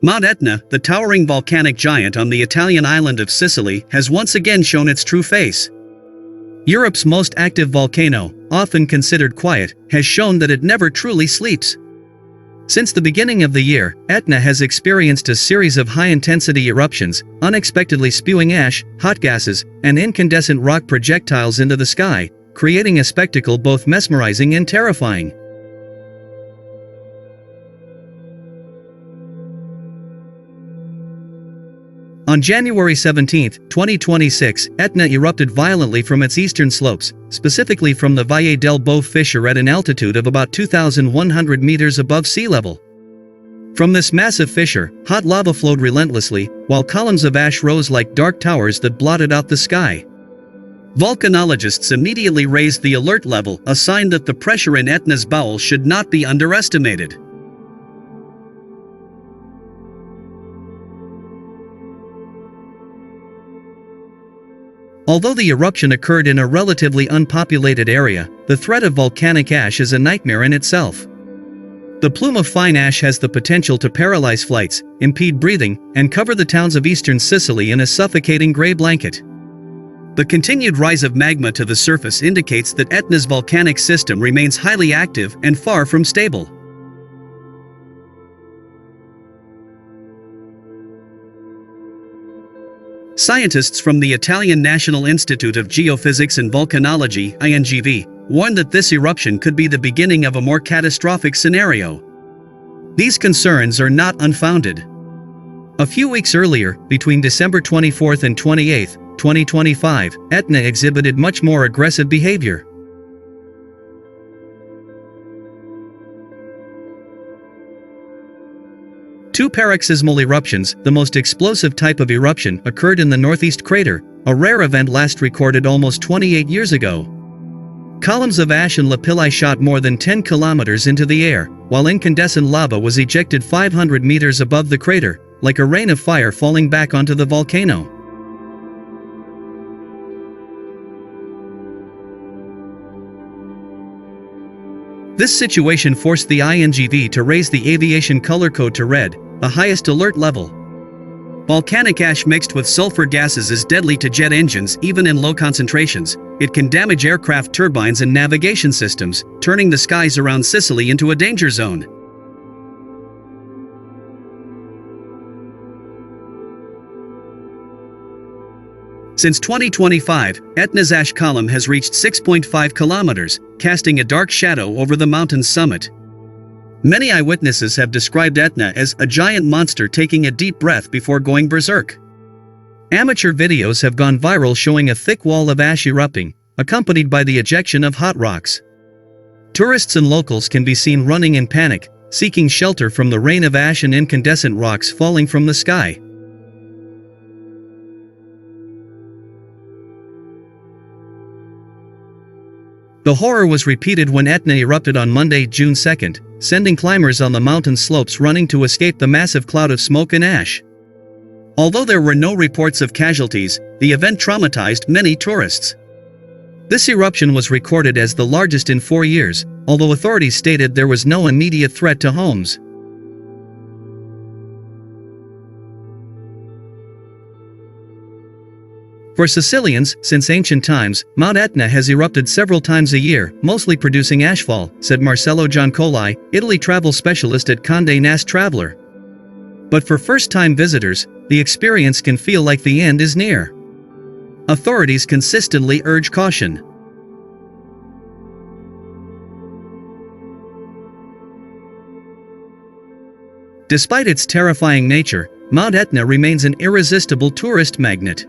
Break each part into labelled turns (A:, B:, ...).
A: Mount Etna, the towering volcanic giant on the Italian island of Sicily, has once again shown its true face. Europe's most active volcano, often considered quiet, has shown that it never truly sleeps. Since the beginning of the year, Etna has experienced a series of high-intensity eruptions, unexpectedly spewing ash, hot gases, and incandescent rock projectiles into the sky, creating a spectacle both mesmerizing and terrifying. On January 17, 2026, Etna erupted violently from its eastern slopes, specifically from the Valle del Bove fissure at an altitude of about 2,100 meters above sea level. From this massive fissure, hot lava flowed relentlessly, while columns of ash rose like dark towers that blotted out the sky. Volcanologists immediately raised the alert level, a sign that the pressure in Etna's bowels should not be underestimated. Although the eruption occurred in a relatively unpopulated area, the threat of volcanic ash is a nightmare in itself. The plume of fine ash has the potential to paralyze flights, impede breathing, and cover the towns of eastern Sicily in a suffocating gray blanket. The continued rise of magma to the surface indicates that Etna's volcanic system remains highly active and far from stable. Scientists from the Italian National Institute of Geophysics and Volcanology (INGV) warned that this eruption could be the beginning of a more catastrophic scenario. These concerns are not unfounded. A few weeks earlier, between December 24 and 28, 2025, Etna exhibited much more aggressive behavior. Two paroxysmal eruptions, the most explosive type of eruption, occurred in the northeast crater, a rare event last recorded almost 28 years ago. Columns of ash and lapilli shot more than 10 kilometers into the air, while incandescent lava was ejected 500 meters above the crater, like a rain of fire falling back onto the volcano. This situation forced the INGV to raise the aviation color code to red, the highest alert level. Volcanic ash mixed with sulfur gases is deadly to jet engines even in low concentrations. It can damage aircraft turbines and navigation systems, turning the skies around Sicily into a danger zone. Since 2025, Etna's ash column has reached 6.5 kilometers, casting a dark shadow over the mountain's summit. Many eyewitnesses have described Etna as a giant monster taking a deep breath before going berserk. Amateur videos have gone viral showing a thick wall of ash erupting, accompanied by the ejection of hot rocks. Tourists and locals can be seen running in panic, seeking shelter from the rain of ash and incandescent rocks falling from the sky. The horror was repeated when Etna erupted on Monday, June 2nd, sending climbers on the mountain slopes running to escape the massive cloud of smoke and ash. Although there were no reports of casualties, the event traumatized many tourists. This eruption was recorded as the largest in 4 years, although authorities stated there was no immediate threat to homes. For Sicilians, since ancient times, Mount Etna has erupted several times a year, mostly producing ashfall, said Marcello Giancoli, Italy travel specialist at Condé Nast Traveler. But for first-time visitors, the experience can feel like the end is near. Authorities consistently urge caution. Despite its terrifying nature, Mount Etna remains an irresistible tourist magnet.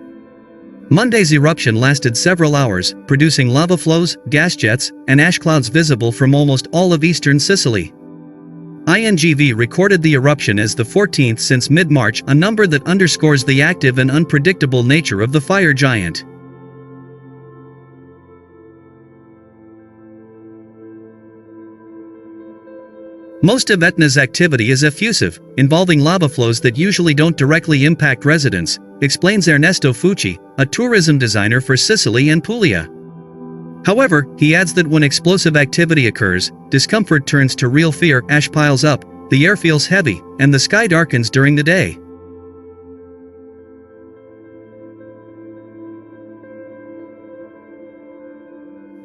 A: Monday's eruption lasted several hours, producing lava flows, gas jets, and ash clouds visible from almost all of eastern Sicily. INGV recorded the eruption as the 14th since mid-March, a number that underscores the active and unpredictable nature of the fire giant. Most of Etna's activity is effusive, involving lava flows that usually don't directly impact residents, explains Ernesto Fucci, a tourism designer for Sicily and Puglia. However, he adds that when explosive activity occurs, discomfort turns to real fear, ash piles up, the air feels heavy, and the sky darkens during the day.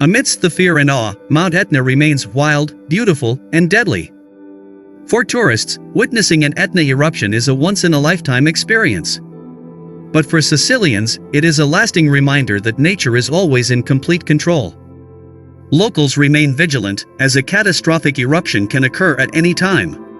A: Amidst the fear and awe, Mount Etna remains wild, beautiful, and deadly. For tourists, witnessing an Etna eruption is a once-in-a-lifetime experience. But for Sicilians, it is a lasting reminder that nature is always in complete control. Locals remain vigilant, as a catastrophic eruption can occur at any time.